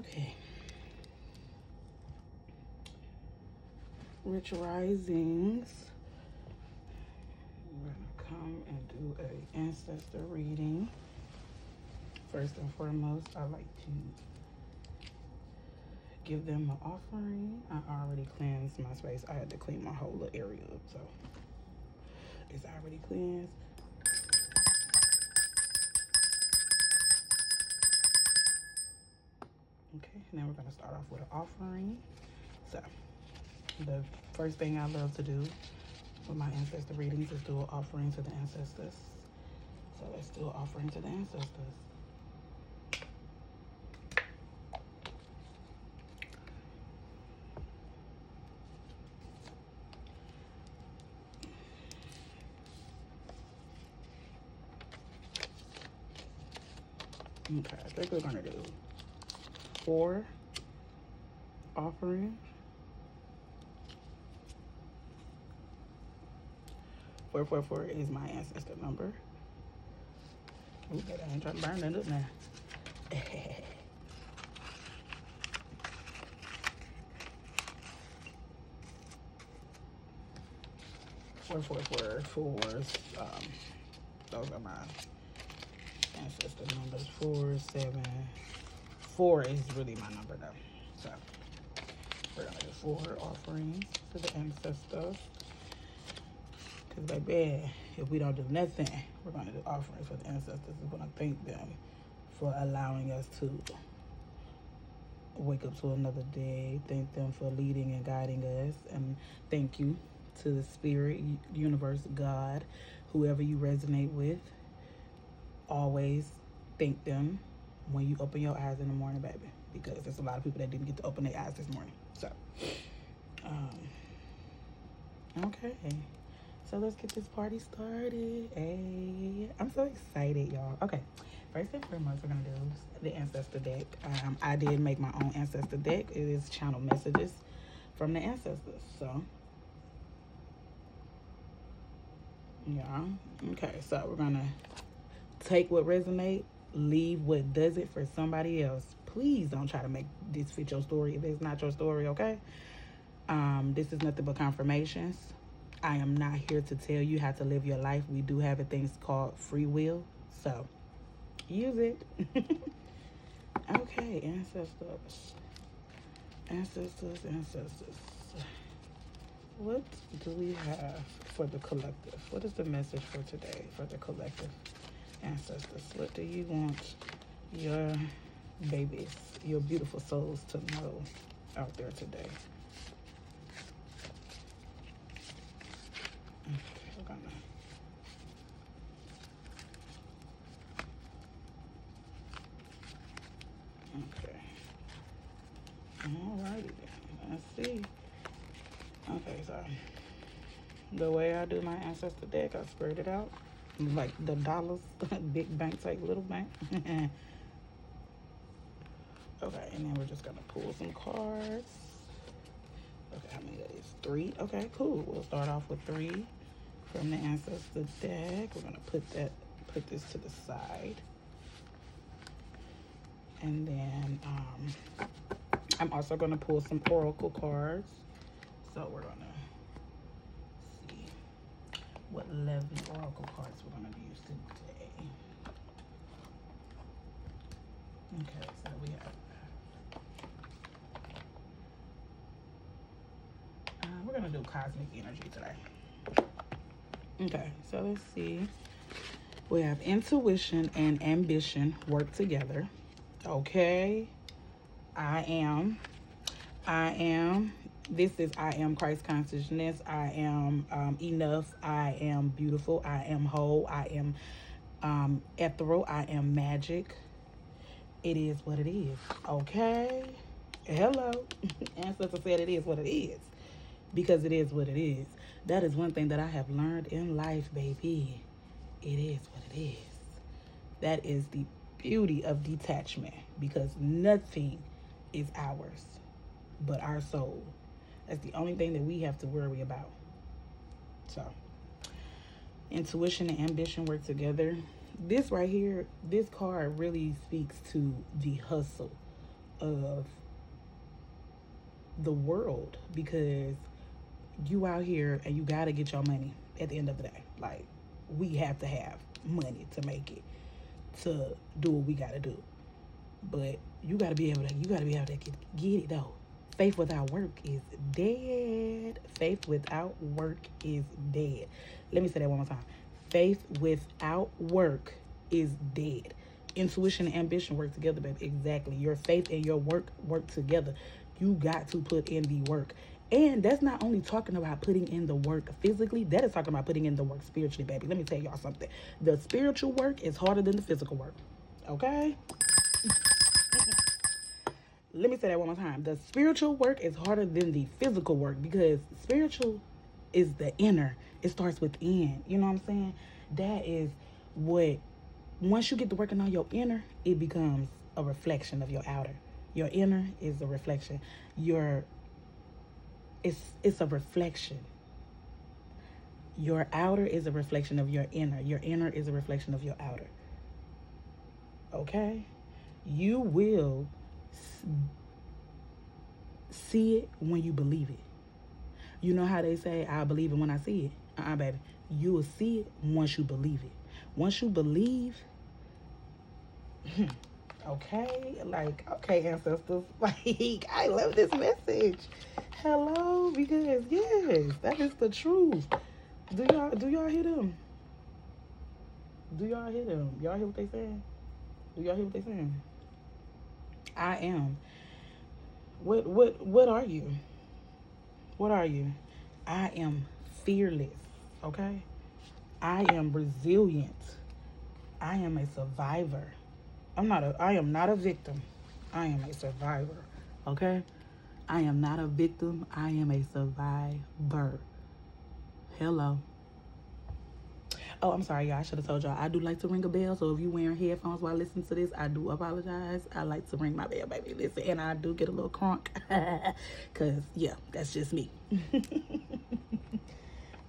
Okay. Rich Risings. We're going to come and do a ancestor reading. First and foremost, I like to give them an offering. I already cleansed my space. I had to clean my whole little area up, so it's already cleansed. Okay, and then we're going to start off with an offering. So, the first thing I love to do with my ancestor readings is do an offering to the ancestors. So let's do an offering to the ancestors. Okay, I think we're gonna do 4 offerings. 444 is my ancestor number. Ooh, but I ain't trying to burn that up now. 444 fours. Those are my ancestor numbers. 4, 7. 4 is really my number though. So we're gonna do 4 offerings to the ancestors. Cause baby, if we don't do nothing, we're gonna do offerings for the ancestors. We're gonna thank them for allowing us to wake up to another day. Thank them for leading and guiding us, and thank you to the spirit, universe, God, whoever you resonate with. Always thank them when you open your eyes in the morning, baby, because there's a lot of people that didn't get to open their eyes this morning. So okay, so let's get this party started. Hey, I'm so excited, y'all. Okay, first and foremost, we're gonna do the ancestor deck. I did make my own ancestor deck. It is channel messages from the ancestors. So yeah, okay, so we're gonna take what resonates, leave what doesn't for somebody else. Please don't try to make this fit your story if it's not your story, okay? This is nothing but confirmations. I am not here to tell you how to live your life. We do have a thing called free will, so use it. Okay, ancestors. What do we have for the collective? What is the message for today for the collective ancestors? What do you want your babies, your beautiful souls to know out there today? Okay, we're gonna okay. Alrighty then. Let's see. Okay, so the way I do my ancestor deck, I spread it out like the dollars. Big bank take little bank. Okay, and then we're just gonna pull some cards. Okay, how many that is? 3. Okay, cool. We'll start off with 3 from the ancestor deck. We're gonna put this to the side, and then I'm also gonna pull some oracle cards. So we're gonna see what 11 oracle cards we're gonna use today. Okay, so we have. We're gonna do cosmic energy today. Okay, so let's see. We have intuition and ambition work together. Okay. I am. This is I am Christ consciousness. I am enough. I am beautiful. I am whole. I am ethereal. I am magic. It is what it is. Okay. Hello. Ancestor said it is what it is. Because it is what it is. That is one thing that I have learned in life, baby. It is what it is. That is the beauty of detachment, because nothing is ours but our soul. That's the only thing that we have to worry about. So, intuition and ambition work together. This right here, this card really speaks to the hustle of the world, because you out here and you gotta get your money at the end of the day. Like, we have to have money to make it, to do what we gotta do. But you gotta be able to get it though. Faith without work is dead. Faith without work is dead. Let me say that one more time. Faith without work is dead. Intuition and ambition work together, baby. Exactly. Your faith and your work together. You got to put in the work. And that's not only talking about putting in the work physically, that is talking about putting in the work spiritually, baby. Let me tell y'all something. The spiritual work is harder than the physical work. Okay? Let me say that one more time. The spiritual work is harder than the physical work, because spiritual is the inner. It starts within. You know what I'm saying? That is what, once you get to working on your inner, it becomes a reflection of your outer. Your inner is a reflection. It's a reflection. Your outer is a reflection of your inner. Your inner is a reflection of your outer. Okay? You will see it when you believe it. You know how they say, I believe it when I see it? Baby. You will see it once you believe it. Once you believe, okay, like, okay, ancestors, like, I love this message. Hello, because yes, that is the truth. Do y'all hear them? Do y'all hear them? Y'all hear what they saying? Do y'all hear what they saying? I am. What are you? What are you? I am fearless, okay? I am resilient. I am a survivor. I am not a victim. I am a survivor, okay? I am not a victim. I am a survivor. Hello. Oh, I'm sorry, y'all. I should have told y'all. I do like to ring a bell. So if you wearing headphones while listening to this, I do apologize. I like to ring my bell, baby. Listen, and I do get a little crunk. Because, yeah, that's just me.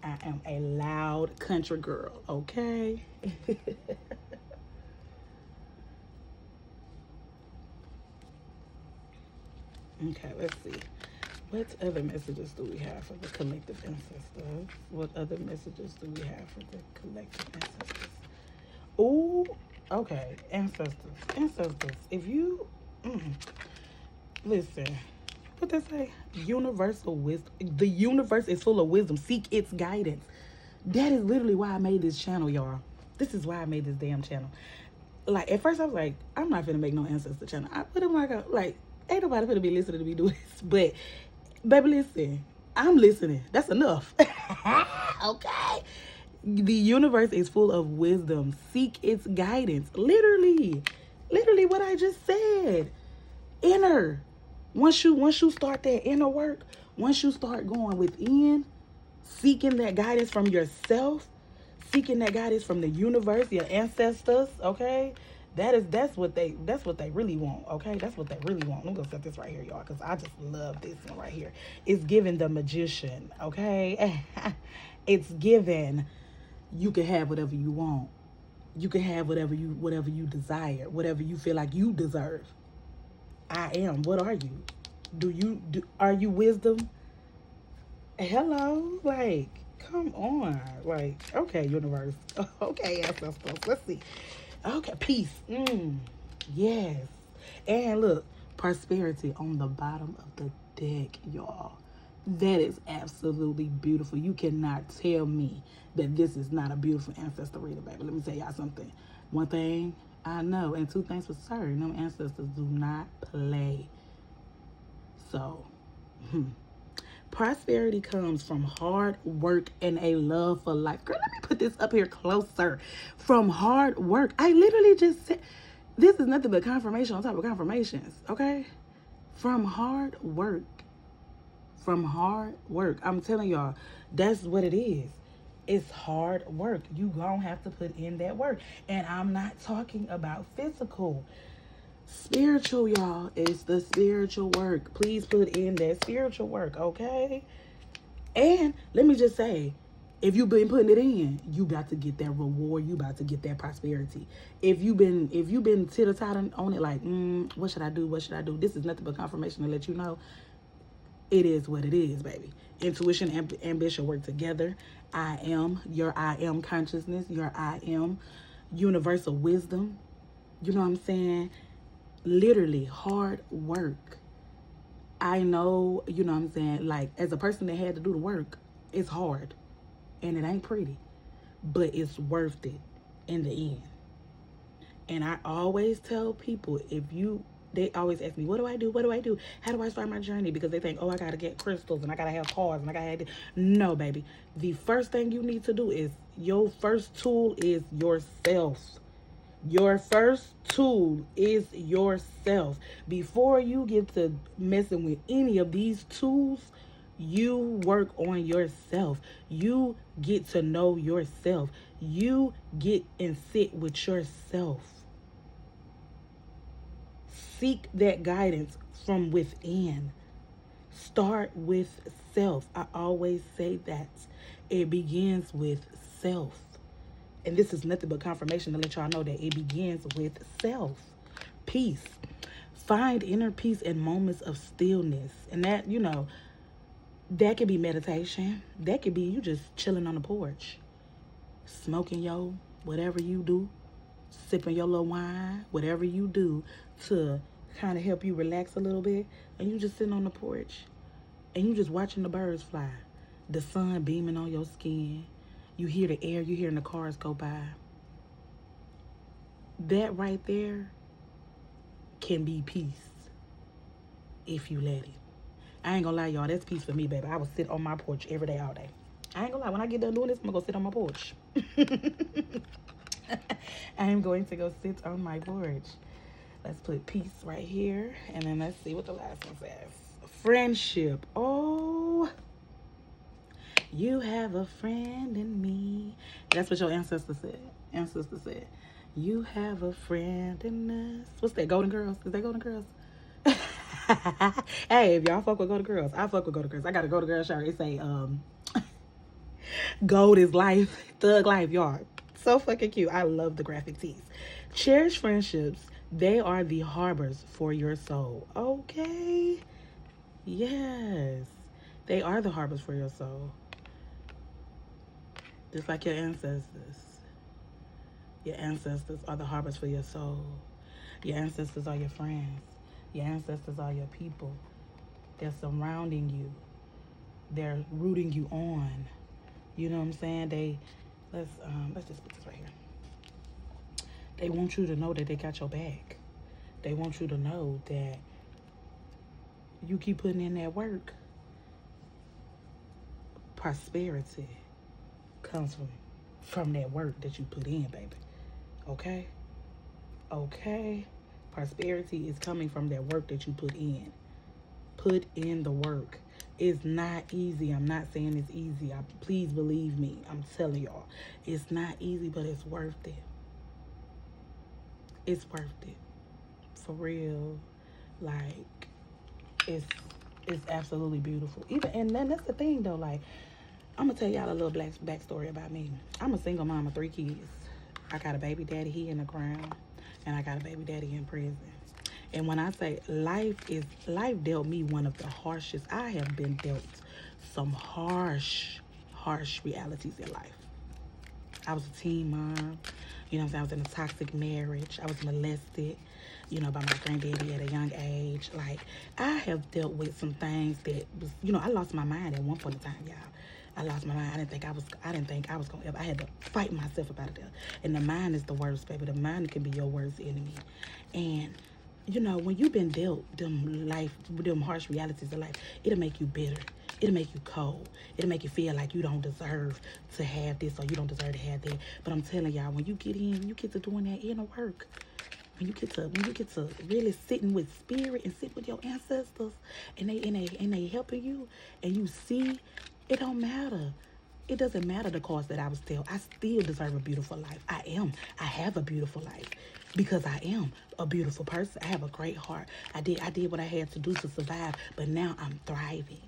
I am a loud country girl, okay? Okay, let's see. What other messages do we have for the collective ancestors? What other messages do we have for the collective ancestors? Oh, okay. Ancestors. If you, listen, what they say? Universal wisdom. The universe is full of wisdom. Seek its guidance. That is literally why I made this channel, y'all. This is why I made this damn channel. Like, at first I was like, I'm not finna make no ancestor channel. I put him like, ain't nobody finna be listening to me do this. But, baby, listen. I'm listening. That's enough. Okay? The universe is full of wisdom. Seek its guidance. Literally what I just said. Inner. Once you start that inner work, once you start going within, seeking that guidance from yourself, seeking that guidance from the universe, your ancestors, okay? That's what they really want, okay? That's what they really want. I'm gonna set this right here, y'all, because I just love this one right here. It's giving the magician, okay? It's given. You can have whatever you want. You can have whatever you desire, whatever you feel like you deserve. I am. What are you? Are you wisdom? Hello? Like, come on. Like, okay, universe. Okay, ancestors. Let's see. Okay, peace. Yes. And look, prosperity on the bottom of the deck, y'all. That is absolutely beautiful. You cannot tell me that this is not a beautiful ancestor reader, baby. Let me tell y'all something. One thing I know, and two things for certain, them ancestors do not play. So, prosperity comes from hard work and a love for life. Girl, let me put this up here closer. From hard work. I literally just said, this is nothing but confirmation on top of confirmations, okay? From hard work. From hard work. I'm telling y'all, that's what it is. It's hard work. You gonna have to put in that work. And I'm not talking about physical. Spiritual, y'all. It's the spiritual work. Please put in that spiritual work, okay? And let me just say, If you've been putting it in, you about to get that reward. You about to get that prosperity. If you've been titter-totter on it like, what should I do? What should I do? This is nothing but confirmation to let you know it is what it is, baby. Intuition and ambition work together. I am your I am consciousness, your I am universal wisdom. You know what I'm saying? Literally hard work. I know, you know what I'm saying? Like, as a person that had to do the work, it's hard and it ain't pretty, but it's worth it in the end. And I always tell people, they always ask me, what do I do? What do I do? How do I start my journey? Because they think, oh, I got to get crystals and I got to have cars and I got to have this. No, baby. The first thing you need to do is your first tool is yourself. Your first tool is yourself. Before you get to messing with any of these tools, you work on yourself. You get to know yourself. You get and sit with yourself. Seek that guidance from within. Start with self. I always say that. It begins with self. And this is nothing but confirmation to let y'all know that it begins with self. Peace. Find inner peace in moments of stillness. And that, that could be meditation. That could be you just chilling on the porch, smoking your whatever you do, sipping your little wine, whatever you do to kind of help you relax a little bit. And you just sitting on the porch and you just watching the birds fly, the sun beaming on your skin. You hear the air, you hearing the cars go by. That right there can be peace if you let it. I ain't gonna lie, y'all, that's peace for me, baby. I will sit on my porch every day, all day. I ain't gonna lie, when I get done doing this, I'm gonna go sit on my porch. I am going to go sit on my porch. Let's put peace right here. And then let's see what the last one says. Friendship. Oh, you have a friend in me. That's what your ancestor said. Ancestor said, you have a friend in us. What's that, Golden Girls? Is that Golden Girls? Hey, if y'all fuck with Golden Girls, I fuck with Golden Girls. I got a Golden Girl shirt. It say, gold is life, thug life, y'all. So fucking cute. I love the graphic tees. Cherish friendships. They are the harbors for your soul. Okay. Yes. They are the harbors for your soul. Just like your ancestors. Your ancestors are the harbors for your soul. Your ancestors are your friends. Your ancestors are your people. They're surrounding you. They're rooting you on. You know what I'm saying? Let's just put this right here. They want you to know that they got your back. They want you to know that you keep putting in that work. Prosperity comes from that work that you put in, baby. Okay? Okay? Prosperity is coming from that work that you put in. Put in the work. It's not easy. I'm not saying it's easy. Please believe me. I'm telling y'all. It's not easy, but it's worth it. It's worth it. For real. Like, it's absolutely beautiful. And then that's the thing though, like, I'm gonna tell y'all a little backstory about me. I'm a single mom of 3 kids. I got a baby daddy, he in the ground, and I got a baby daddy in prison. And when I say life dealt me one of the harshest. I have been dealt some harsh realities in life. I was a teen mom. You know what I'm saying? I was in a toxic marriage. I was molested, by my granddaddy at a young age. Like, I have dealt with some things that was, I lost my mind at one point in time, y'all. I lost my mind. I didn't think I was gonna ever. I had to fight myself about it. And the mind is the worst, baby. The mind can be your worst enemy. And when you've been dealt them harsh realities of life, it'll make you bitter. It'll make you cold. It'll make you feel like you don't deserve to have this or you don't deserve to have that. But I'm telling y'all, when you get to doing that inner work, when you get to really sitting with spirit and sit with your ancestors, and they helping you, and you see, it don't matter. It doesn't matter the cost that I was dealt. I still deserve a beautiful life. I have a beautiful life because I am a beautiful person. I have a great heart. I did what I had to do to survive, but now I'm thriving.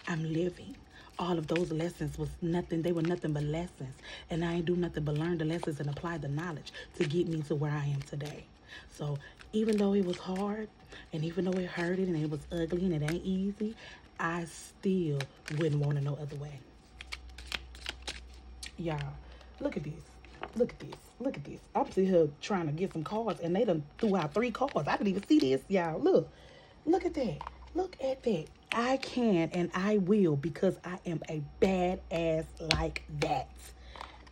I'm living. all of those lessons was nothing. They were nothing but lessons. And I ain't do nothing but learn the lessons and apply the knowledge to get me to where I am today. So even though it was hard and even though it hurted and it was ugly and it ain't easy, I still wouldn't want it no other way. Y'all, look at this. Look at this. Look at this. I'm sitting here trying to get some cards and they done threw out 3 cards. I didn't even see this, y'all. Look. Look at that. Look at that. I can and I will because I am a badass like that.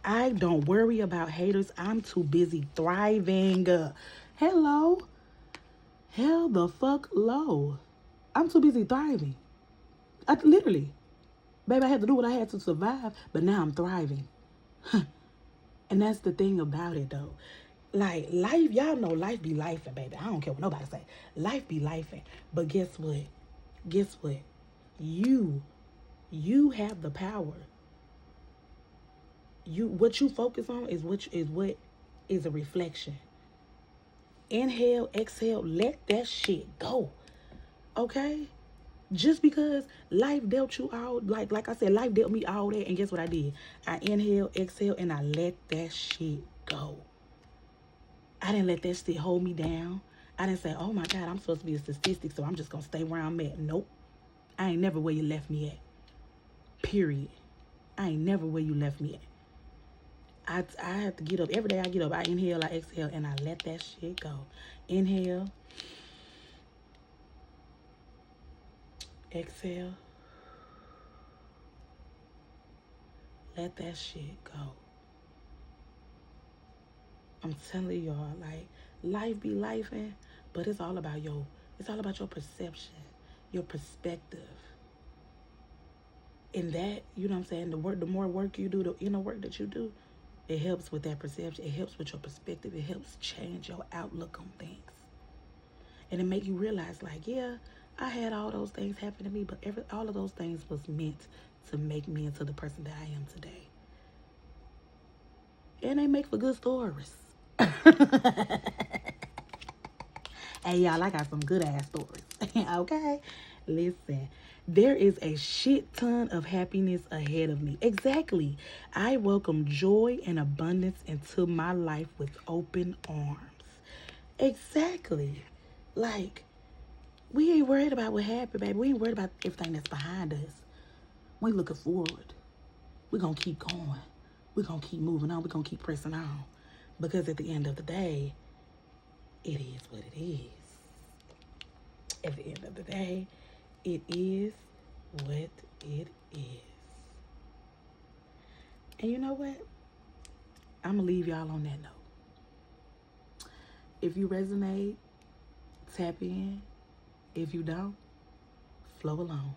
I don't worry about haters. I'm too busy thriving. Hello. Hell the fuck low. I'm too busy thriving. Literally. Baby, I had to do what I had to survive, but now I'm thriving. And that's the thing about it, though. Like, life, y'all know life be lifing, baby. I don't care what nobody say. Life be lifing. But guess what? Guess what? You have the power. What you focus on is what is a reflection. Inhale, exhale, let that shit go. Okay? Just because life dealt you all, like I said, life dealt me all that, and guess what I did? I inhale, exhale, and I let that shit go. I didn't let that shit hold me down. I didn't say, oh my God, I'm supposed to be a statistic, so I'm just going to stay where I'm at. Nope. I ain't never where you left me at. Period. I ain't never where you left me at. I have to get up. Every day I get up, I inhale, I exhale, and I let that shit go. Inhale. Exhale. Let that shit go. I'm telling y'all, like, life be lifing, but it's all about your perception, your perspective. And that, you know what I'm saying, the more work you do, the inner work that you do, it helps with that perception. It helps with your perspective. It helps change your outlook on things. And it make you realize, like, yeah, I had all those things happen to me, but all of those things was meant to make me into the person that I am today. And they make for good stories. Hey, y'all, I got some good ass stories. Okay? Listen, there is a shit ton of happiness ahead of me. Exactly. I welcome joy and abundance into my life with open arms. Exactly. Like, we ain't worried about what happened, baby. We ain't worried about everything that's behind us. We looking forward. We're going to keep going. We're going to keep moving on. We're going to keep pressing on. Because at the end of the day, it is what it is. At the end of the day, it is what it is. And you know what? I'm going to leave y'all on that note. If you resonate, tap in. If you don't, flow along.